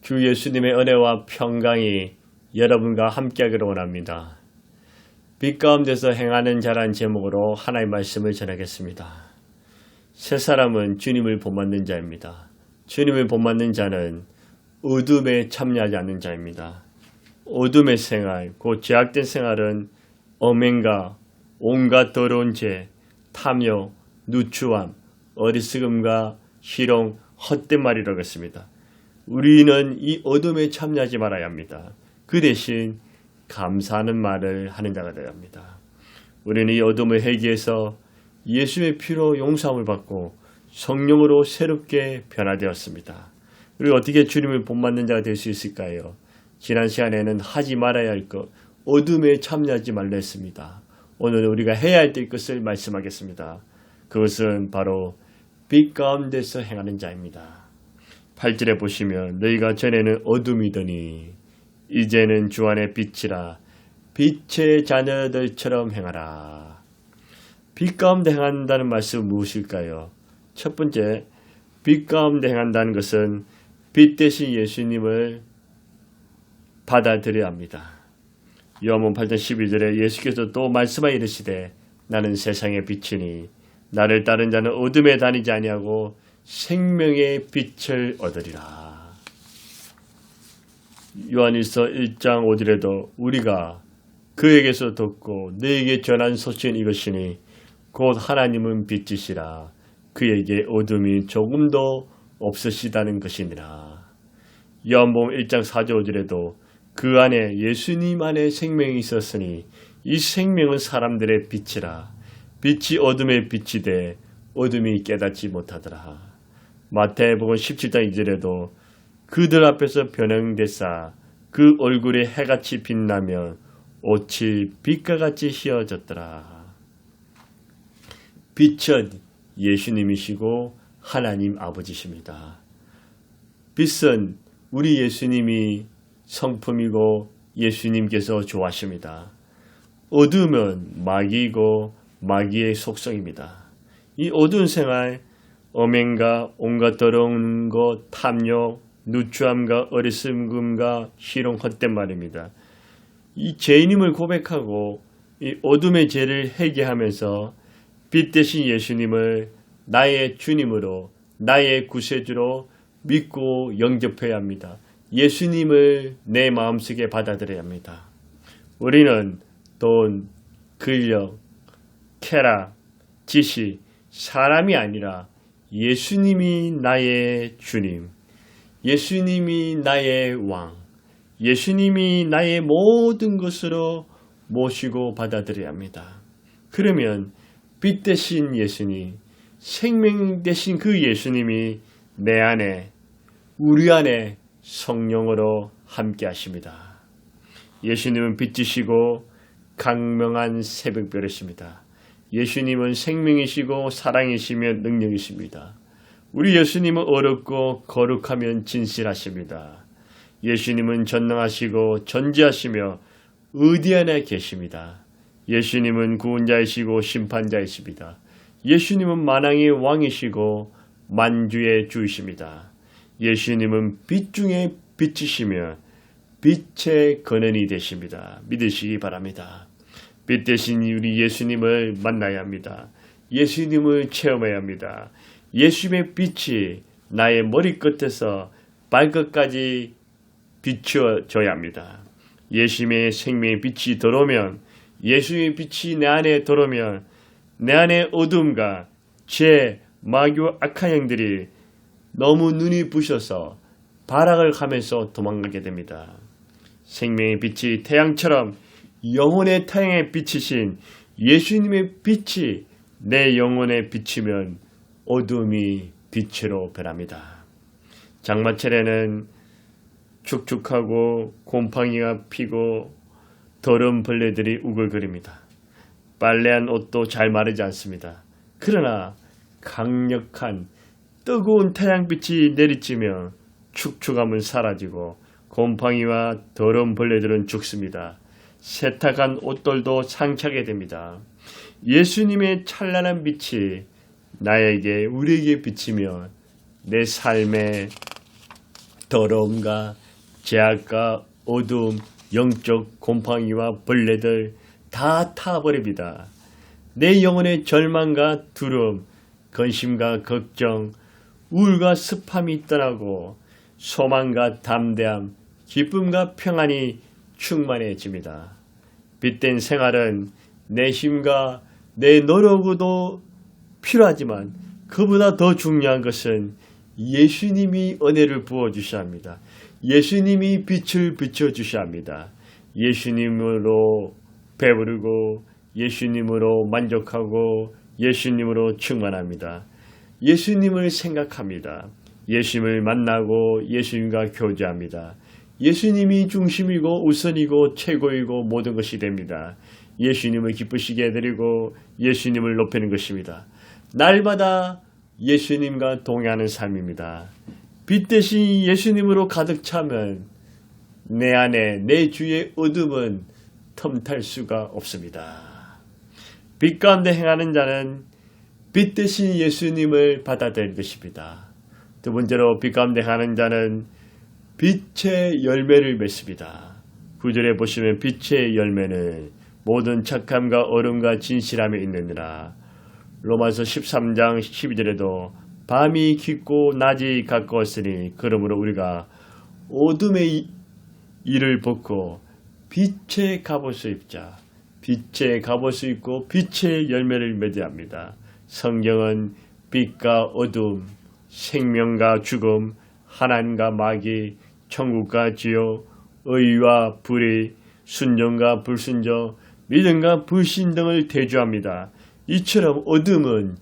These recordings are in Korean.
주 예수님의 은혜와 평강이 여러분과 함께하기를 원합니다. 빛 가운데서 행하는 자란 제목으로 하나님의 말씀을 전하겠습니다. 새 사람은 주님을 본받는 자입니다. 주님을 본받는 자는 어둠에 참여하지 않는 자입니다. 어둠의 생활, 곧 죄악된 생활은 엄행과 온갖 더러운 죄, 탐욕, 누추함, 어리석음과 희롱, 헛된 말이라고 했습니다. 우리는 이 어둠에 참여하지 말아야 합니다. 그 대신 감사하는 말을 하는 자가 되어야 합니다. 우리는 이 어둠을 회개해서 예수의 피로 용서함을 받고 성령으로 새롭게 변화되었습니다. 우리가 어떻게 주님을 본받는 자가 될 수 있을까요? 지난 시간에는 하지 말아야 할 것, 어둠에 참여하지 말라 했습니다. 오늘은 우리가 해야 할 것을 말씀하겠습니다. 그것은 바로 빛 가운데서 행하는 자입니다. 8절에 보시면 너희가 전에는 어둠이더니 이제는 주 안의 빛이라 빛의 자녀들처럼 행하라. 빛 가운데 행한다는 말씀은 무엇일까요? 첫 번째, 빛 가운데 행한다는 것은 빛 대신 예수님을 받아들여야 합니다. 요한복음 8장 12절에 예수께서 또 말씀하여 이르시되 나는 세상의 빛이니 나를 따른 자는 어둠에 다니지 아니하고 생명의 빛을 얻으리라. 요한일서 1장 5절에도 우리가 그에게서 듣고 너에게 전한 소식은 이것이니 곧 하나님은 빛이시라 그에게 어둠이 조금도 없으시다는 것이니라. 요한복음 1장 4절 5절에도 그 안에 예수님 안에 생명이 있었으니 이 생명은 사람들의 빛이라 빛이 어둠의 빛이 돼 어둠이 깨닫지 못하더라. 마태복음 17장 2절에도 그들 앞에서 변형되사 그 얼굴에 해같이 빛나며 옷이 빛과 같이 휘어졌더라. 빛은 예수님이시고 하나님 아버지십니다. 빛은 우리 예수님이 성품이고 예수님께서 좋아하십니다. 어둠은 마귀이고 마귀의 속성입니다. 이 어두운 생활, 엄행과 온갖 더러운 것, 탐욕, 누추함과 어리석음과 희롱 헛된 말입니다. 이 죄인임을 고백하고 이 어둠의 죄를 회개하면서 빛 대신 예수님을 나의 주님으로 나의 구세주로 믿고 영접해야 합니다. 예수님을 내 마음속에 받아들여야 합니다. 우리는 돈, 근력, 쾌락, 지식, 사람이 아니라 예수님이 나의 주님, 예수님이 나의 왕, 예수님이 나의 모든 것으로 모시고 받아들여야 합니다. 그러면 빛 대신 예수님, 생명 대신 그 예수님이 내 안에, 우리 안에 성령으로 함께 하십니다. 예수님은 빛이시고 강명한 새벽별이십니다. 예수님은 생명이시고 사랑이시며 능력이십니다. 우리 예수님은 어렵고 거룩하면 진실하십니다. 예수님은 전능하시고 전지하시며 어디 안에 계십니다. 예수님은 구원자이시고 심판자이십니다. 예수님은 만왕의 왕이시고 만주의 주이십니다. 예수님은 빛 중에 빛이시며 빛의 근원이 되십니다. 믿으시기 바랍니다. 빛 대신 우리 예수님을 만나야 합니다. 예수님을 체험해야 합니다. 예수님의 빛이 나의 머리끝에서 발끝까지 비춰져야 합니다. 예수님의 생명의 빛이 들어오면, 예수님의 빛이 내 안에 들어오면 내 안에 어둠과 죄, 마귀와 악한 영들이 너무 눈이 부셔서 발악을 하면서 도망가게 됩니다. 생명의 빛이 태양처럼 영혼의 태양에 비치신 예수님의 빛이 내 영혼에 비치면 어둠이 빛으로 변합니다. 장마철에는 축축하고 곰팡이가 피고 더러운 벌레들이 우글거립니다. 빨래한 옷도 잘 마르지 않습니다. 그러나 강력한 뜨거운 태양빛이 내리쬐며 축축함은 사라지고 곰팡이와 더러운 벌레들은 죽습니다. 세탁한 옷들도 상쾌하게 됩니다. 예수님의 찬란한 빛이 나에게 우리에게 비치며 내 삶에 더러움과 죄악과 어두움, 영적 곰팡이와 벌레들 다 타버립니다. 내 영혼의 절망과 두려움, 근심과 걱정, 우울과 습함이 떠나고 소망과 담대함, 기쁨과 평안이 충만해집니다. 빛된 생활은 내 힘과 내 노력도 필요하지만 그보다 더 중요한 것은 예수님이 은혜를 부어주셔야 합니다. 예수님이 빛을 비춰주셔야 합니다. 예수님으로 배부르고 예수님으로 만족하고 예수님으로 충만합니다. 예수님을 생각합니다. 예수님을 만나고 예수님과 교제합니다. 예수님이 중심이고 우선이고 최고이고 모든 것이 됩니다. 예수님을 기쁘시게 해드리고 예수님을 높이는 것입니다. 날마다 예수님과 동행하는 삶입니다. 빛 대신 예수님으로 가득 차면 내 안에 내 주의 어둠은 틈탈 수가 없습니다. 빛 가운데 행하는 자는 빛 대신 예수님을 받아들일 것입니다. 두 번째로 빛 가운데 행하는 자는 빛의 열매를 맺습니다. 9절에 보시면 빛의 열매는 모든 착함과 어름과 진실함에 있느니라. 로마서 13장 12절에도 밤이 깊고 낮이 가까웠으니 그러므로 우리가 어둠의 일을 벗고 빛의 갑옷을 입자. 빛의 갑옷을 입고 빛의 열매를 맺어야 합니다. 성경은 빛과 어둠, 생명과 죽음, 하나님과 마귀, 천국과 지옥, 의와 불의, 순종과 불순종, 믿음과 불신 등을 대조합니다. 이처럼 어둠은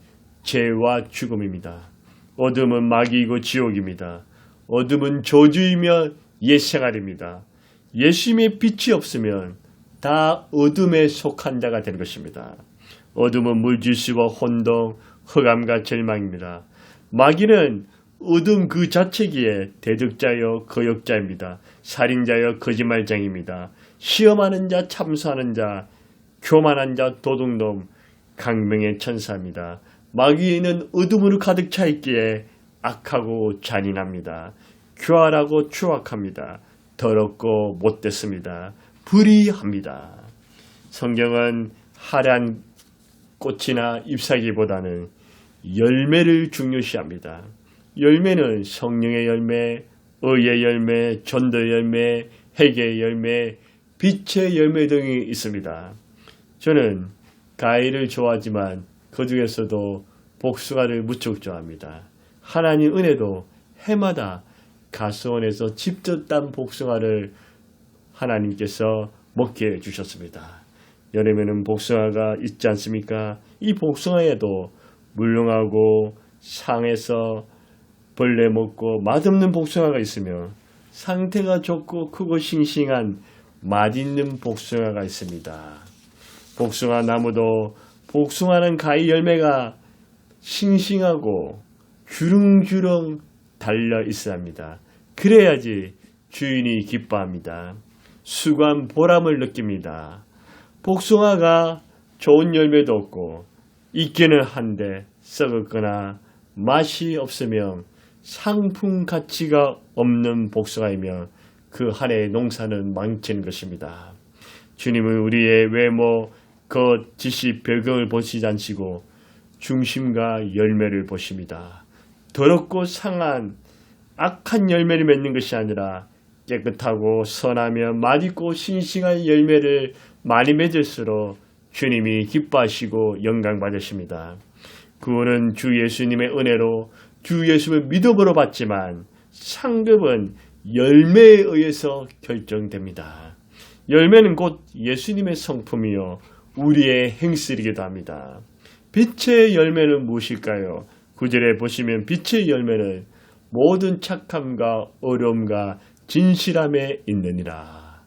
죄와 죽음입니다. 어둠은 마귀이고 지옥입니다. 어둠은 저주이며 옛생활입니다. 예수님의 빛이 없으면 다 어둠에 속한 자가 되는 것입니다. 어둠은 물질수와 혼동, 흑암과 절망입니다. 마귀는 어둠 그 자체기에 대적자여 거역자입니다. 살인자여 거짓말쟁입니다. 시험하는 자, 참수하는 자, 교만한 자, 도둑놈, 강명의 천사입니다. 마귀에는 어둠으로 가득 차 있기에 악하고 잔인합니다. 교활하고 추악합니다. 더럽고 못됐습니다. 불의합니다. 성경은 화려한 꽃이나 잎사귀보다는 열매를 중요시합니다. 열매는 성령의 열매, 의의 열매, 전도의 열매, 회개의 열매, 빛의 열매 등이 있습니다. 저는 과일을 좋아하지만 그 중에서도 복숭아를 무척 좋아합니다. 하나님 은혜도 해마다 가수원에서 직접 딴 복숭아를 하나님께서 먹게 해주셨습니다. 여름에는 복숭아가 있지 않습니까? 이 복숭아에도 물렁하고 상해서 벌레 먹고 맛없는 복숭아가 있으며 상태가 좋고 크고 싱싱한 맛있는 복숭아가 있습니다. 복숭아 나무도 복숭아는 가위 열매가 싱싱하고 주렁주렁 달려 있어야 합니다. 그래야지 주인이 기뻐합니다. 수고한 보람을 느낍니다. 복숭아가 좋은 열매도 없고 있기는 한데 썩었거나 맛이 없으면 상품 가치가 없는 복숭아이며 그 한 해의 농사는 망치는 것입니다. 주님은 우리의 외모, 겉, 지식, 배경을 보시지 않으시고 중심과 열매를 보십니다. 더럽고 상한 악한 열매를 맺는 것이 아니라 깨끗하고 선하며 맛있고 싱싱한 열매를 많이 맺을수록 주님이 기뻐하시고 영광 받으십니다. 구원은 주 예수님의 은혜로 주 예수님을 믿음으로 받지만 상급은 열매에 의해서 결정됩니다. 열매는 곧 예수님의 성품이요 우리의 행실이기도 합니다. 빛의 열매는 무엇일까요? 9절에 보시면 빛의 열매는 모든 착함과 어려움과 진실함에 있느니라.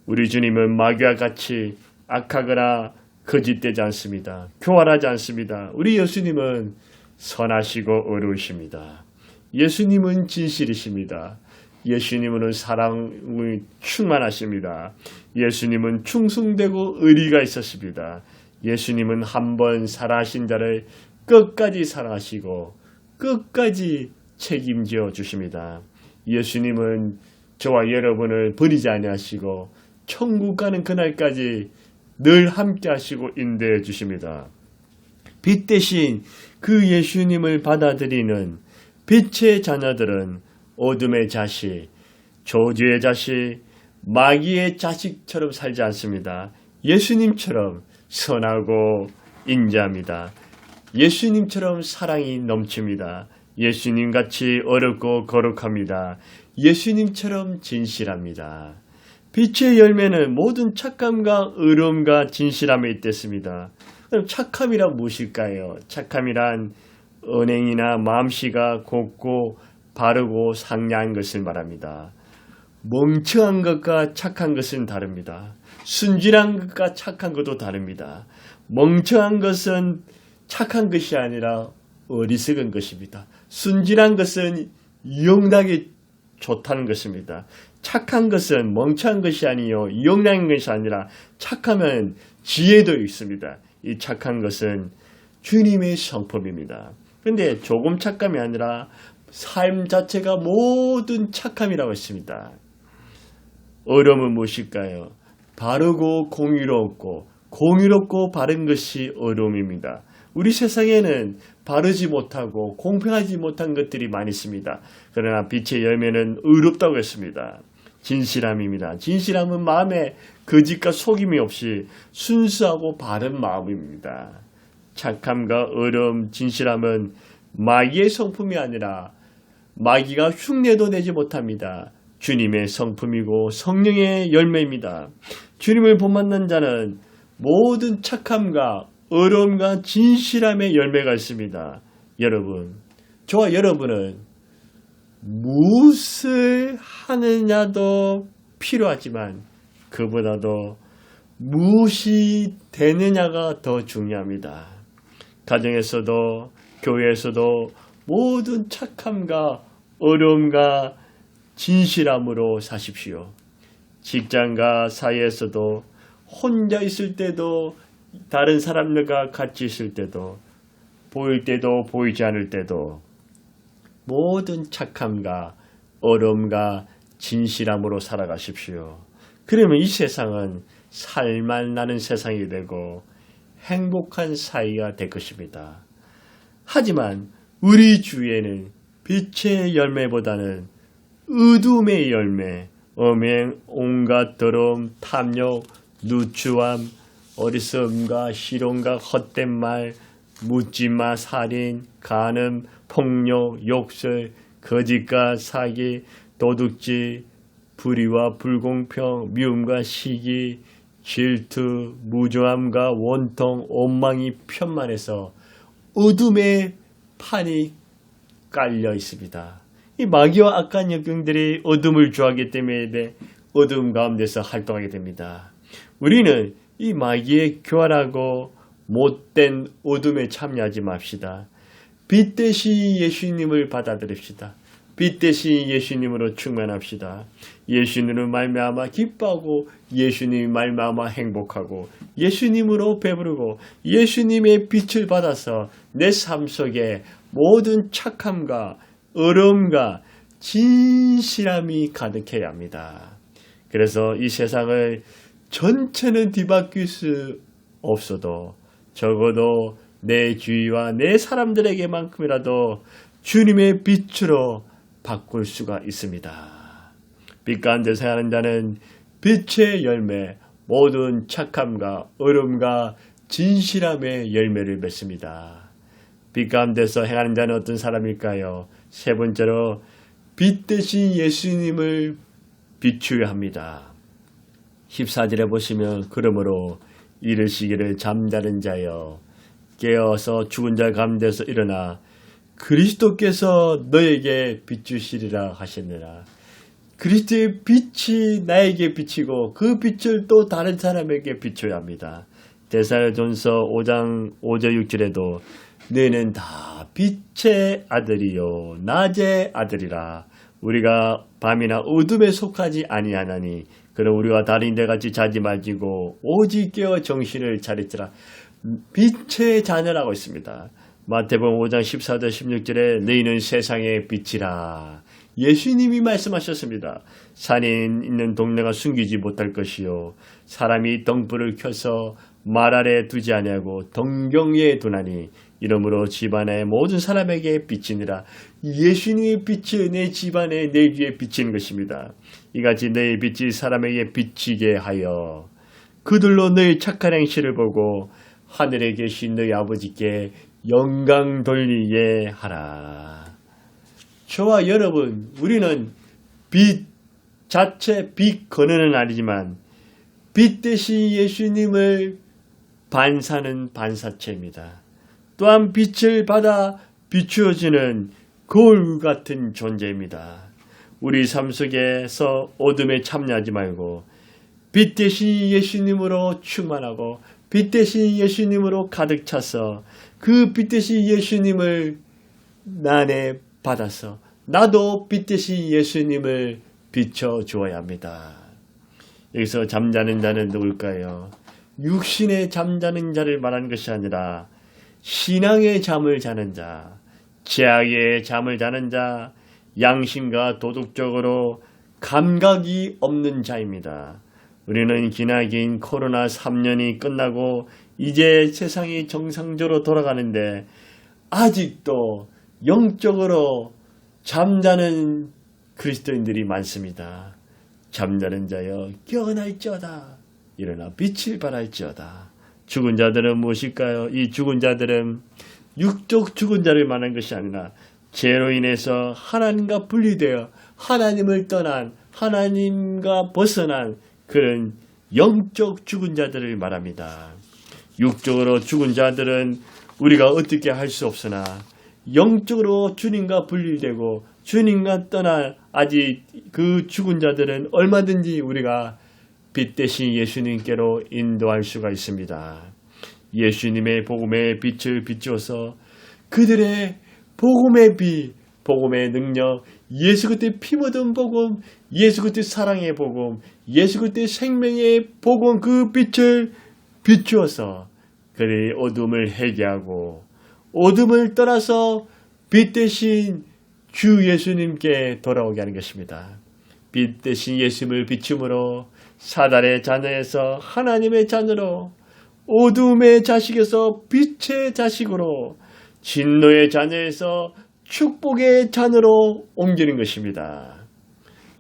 우리 주님은 마귀와 같이 악하거나 거짓되지 않습니다. 교활하지 않습니다. 우리 예수님은 선하시고 어려우십니다. 예수님은 진실이십니다. 예수님은 사랑이 충만하십니다. 예수님은 충성되고 의리가 있으십니다. 예수님은 한 번 사랑하신 자를 끝까지 사랑하시고 끝까지 책임져 주십니다. 예수님은 저와 여러분을 버리지 아니하시고 천국 가는 그날까지 늘 함께 하시고 인도해 주십니다. 빛 대신 그 예수님을 받아들이는 빛의 자녀들은 어둠의 자식, 저주의 자식, 마귀의 자식처럼 살지 않습니다. 예수님처럼 선하고 인자합니다. 예수님처럼 사랑이 넘칩니다. 예수님같이 어렵고 거룩합니다. 예수님처럼 진실합니다. 빛의 열매는 모든 착함과 의로움과 진실함에 있댔습니다. 그럼 착함이란 무엇일까요? 착함이란 언행이나 마음씨가 곱고 바르고 상냥한 것을 말합니다. 멍청한 것과 착한 것은 다릅니다. 순진한 것과 착한 것도 다릅니다. 멍청한 것은 착한 것이 아니라 어리석은 것입니다. 순진한 것은 이용당이 좋다는 것입니다. 착한 것은 멍청한 것이 아니요 이용당인 것이 아니라 착하면 지혜도 있습니다. 이 착한 것은 주님의 성품입니다. 그런데 조금 착함이 아니라 삶 자체가 모든 착함이라고 했습니다. 어려움은 무엇일까요? 바르고 공의롭고 바른 것이 어려움입니다. 우리 세상에는 바르지 못하고 공평하지 못한 것들이 많이 있습니다. 그러나 빛의 열매는 의롭다고 했습니다. 진실함입니다. 진실함은 마음에 거짓과 속임이 없이 순수하고 바른 마음입니다. 착함과 어려움, 진실함은 마귀의 성품이 아니라 마귀가 흉내도 내지 못합니다. 주님의 성품이고 성령의 열매입니다. 주님을 본받는 자는 모든 착함과 어려움과 진실함의 열매가 있습니다. 여러분, 저와 여러분은 무엇을 하느냐도 필요하지만 그보다도 무엇이 되느냐가 더 중요합니다. 가정에서도 교회에서도 모든 착함과 어려움과 진실함으로 사십시오. 직장과 사회에서도 혼자 있을 때도 다른 사람들과 같이 있을 때도 보일 때도 보이지 않을 때도 모든 착함과 어려움과 진실함으로 살아가십시오. 그러면 이 세상은 살만 나는 세상이 되고 행복한 사회가 될 것입니다. 하지만 우리 주위에는 빛의 열매보다는 어둠의 열매, 엄행, 온갖 더러움, 탐욕, 누추함, 어리석음과 실언과 헛된 말, 묻지마 살인, 간음, 폭력, 욕설, 거짓과 사기, 도둑질, 불의와 불공평, 미움과 시기, 질투, 무정함과 원통, 원망이 편만해서 어둠의 판이 깔려 있습니다. 이 마귀와 악한 역경들이 어둠을 좋아하기 때문에 어둠 가운데서 활동하게 됩니다. 우리는 이 마귀의 교활하고 못된 어둠에 참여하지 맙시다. 빛 대신 예수님을 받아들입시다. 빛 대신 예수님으로 충만합시다. 예수님으로 말미암아 기뻐하고 예수님 말미암아 행복하고 예수님으로 배부르고 예수님의 빛을 받아서 내 삶 속에 모든 착함과 어려움과 진실함이 가득해야 합니다. 그래서 이 세상을 전체는 뒤바뀔 수 없어도 적어도 내 주위와 내 사람들에게만큼이라도 주님의 빛으로 바꿀 수가 있습니다. 빛 가운데 사는 자는 빛의 열매, 모든 착함과 어려움과 진실함의 열매를 맺습니다. 빛 가운데서 행하는 자는 어떤 사람일까요? 세 번째로 빛 대신 예수님을 비추어야 합니다. 14절에 보시면 그러므로 이르시기를 잠자는 자여 깨어서 죽은 자 가운데서 일어나 그리스도께서 너에게 비추시리라 하시느라. 그리스도의 빛이 나에게 비치고 그 빛을 또 다른 사람에게 비춰야 합니다. 데살로니가전서 5장 5절 6절에도 너희는 다 빛의 아들이요 낮의 아들이라. 우리가 밤이나 어둠에 속하지 아니하나니 그럼 우리가 다른 데같이 자지 말지고 오직 깨어 정신을 차리지라. 빛의 자녀라고 있습니다. 마태복음 5장 14절 16절에 너희는 세상의 빛이라. 예수님이 말씀하셨습니다. 산에 있는 동네가 숨기지 못할 것이요 사람이 등불을 켜서 말 아래 두지 아니하고 등경에 두나니 이러므로 집안의 모든 사람에게 비치니라. 예수님의 빛이 내 집안에 내 귀에 비치는 것입니다. 이같이 너의 빛이 사람에게 비치게 하여 그들로 너의 착한 행실을 보고 하늘에 계신 너희 아버지께 영광 돌리게 하라. 저와 여러분, 우리는 빛 자체 빛 근원은 아니지만 빛 대신 예수님을 반사는 반사체입니다. 또한 빛을 받아 비추어지는 거울 같은 존재입니다. 우리 삶 속에서 어둠에 참여하지 말고 빛 대신 예수님으로 충만하고 빛 대신 예수님으로 가득 차서 그 빛 대신 예수님을 나에 받아서 나도 빛 대신 예수님을 비춰 주어야 합니다. 여기서 잠자는 자는 누굴까요? 육신에 잠자는 자를 말하는 것이 아니라 신앙의 잠을 자는 자, 죄악의 잠을 자는 자, 양심과 도덕적으로 감각이 없는 자입니다. 우리는 기나긴 코로나 3년이 끝나고 이제 세상이 정상적으로 돌아가는데 아직도 영적으로 잠자는 그리스도인들이 많습니다. 잠자는 자여 깨어날지어다. 일어나 빛을 발할지어다. 죽은 자들은 무엇일까요? 이 죽은 자들은 육적 죽은 자를 말하는 것이 아니라 죄로 인해서 하나님과 분리되어 하나님을 떠난 하나님과 벗어난 그런 영적 죽은 자들을 말합니다. 육적으로 죽은 자들은 우리가 어떻게 할 수 없으나 영적으로 주님과 분리되고 주님과 떠난 아직 그 죽은 자들은 얼마든지 우리가 빛 대신 예수님께로 인도할 수가 있습니다. 예수님의 복음의 빛을 비추어서 그들의 복음의 빛, 복음의 능력, 예수 그리스도의 피 묻은 복음, 예수 그리스도의 사랑의 복음, 예수 그리스도의 생명의 복음 그 빛을 비추어서 그들의 어둠을 해결하고 어둠을 떠나서 빛 대신 주 예수님께 돌아오게 하는 것입니다. 빛 대신 예수님을 비춤으로 사단의 자녀에서 하나님의 자녀로 어둠의 자식에서 빛의 자식으로 진노의 자녀에서 축복의 자녀로 옮기는 것입니다.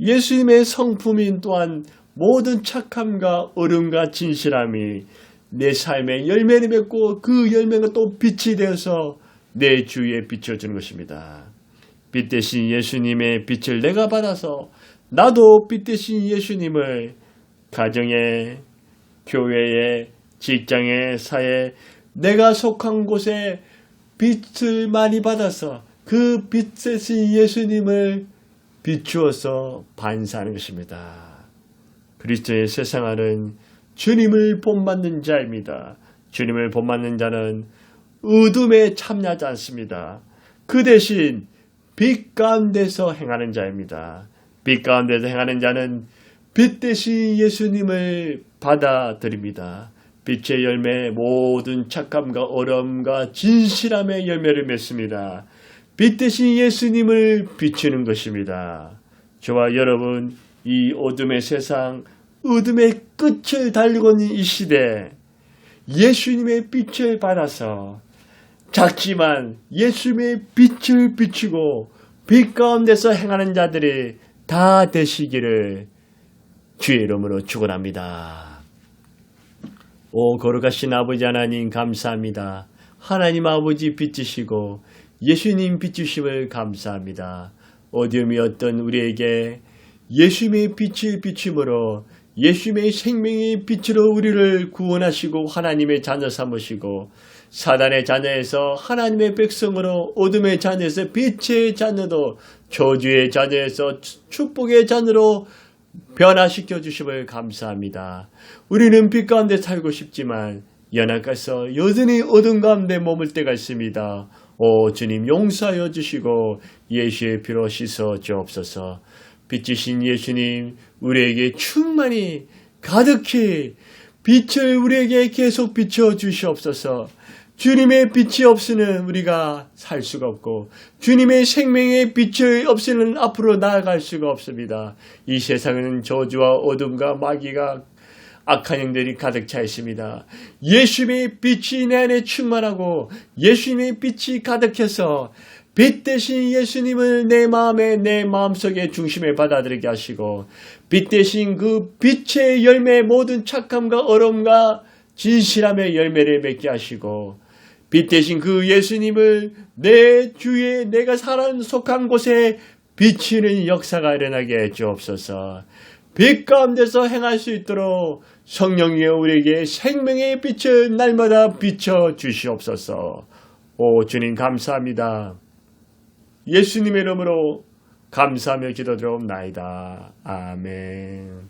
예수님의 성품인 또한 모든 착함과 어른과 진실함이 내 삶의 열매를 맺고 그 열매가 또 빛이 되어서 내 주위에 비춰주는 것입니다. 빛 대신 예수님의 빛을 내가 받아서 나도 빛 대신 예수님을 가정에, 교회에, 직장에, 사회에 내가 속한 곳에 빛을 많이 받아서 그 빛 대신 예수님을 비추어서 반사하는 것입니다. 그리스도의 새 생활은 주님을 본받는 자입니다. 주님을 본받는 자는 어둠에 참여하지 않습니다. 그 대신 빛 가운데서 행하는 자입니다. 빛 가운데서 행하는 자는 빛 대신 예수님을 받아들입니다. 빛의 열매 모든 착함과 어려움과 진실함의 열매를 맺습니다. 빛 대신 예수님을 비추는 것입니다. 저와 여러분 이 어둠의 세상 어둠의 끝을 달리고 있는 이 시대에 예수님의 빛을 받아서 작지만 예수님의 빛을 비추고 빛 가운데서 행하는 자들이 다 되시기를 주의 이름으로 축원합니다. 오 거룩하신 아버지 하나님 감사합니다. 하나님 아버지 빛이시고 예수님 빛이심을 감사합니다. 어둠이었던 우리에게 예수님의 빛을 비춤으로 예수님의 생명의 빛으로 우리를 구원하시고 하나님의 자녀 삼으시고 사단의 자녀에서 하나님의 백성으로 어둠의 자녀에서 빛의 자녀도 저주의 자녀에서 축복의 자녀로 변화시켜 주심을 감사합니다. 우리는 빛 가운데 살고 싶지만 연약해서 여전히 어둠 가운데 머물 때가 있습니다. 오 주님 용서하여 주시고 예수의 피로 씻어 주옵소서. 빛이신 예수님 우리에게 충만히 가득히 빛을 우리에게 계속 비춰 주시옵소서. 주님의 빛이 없이는 우리가 살 수가 없고 주님의 생명의 빛이 없이는 앞으로 나아갈 수가 없습니다. 이 세상에는 저주와 어둠과 마귀가 악한 영들이 가득 차 있습니다. 예수님의 빛이 내 안에 충만하고 예수님의 빛이 가득해서 빛 대신 예수님을 내 마음에 내 마음속에 중심에 받아들이게 하시고 빛 대신 그 빛의 열매 모든 착함과 어려움과 진실함의 열매를 맺게 하시고 빛 대신 그 예수님을 내 주위에 내가 속한 곳에 비치는 역사가 일어나게 해 주옵소서. 빛 가운데서 행할 수 있도록 성령이여 우리에게 생명의 빛을 날마다 비춰 주시옵소서. 오 주님 감사합니다. 예수님의 이름으로 감사하며 기도드리옵나이다. 아멘.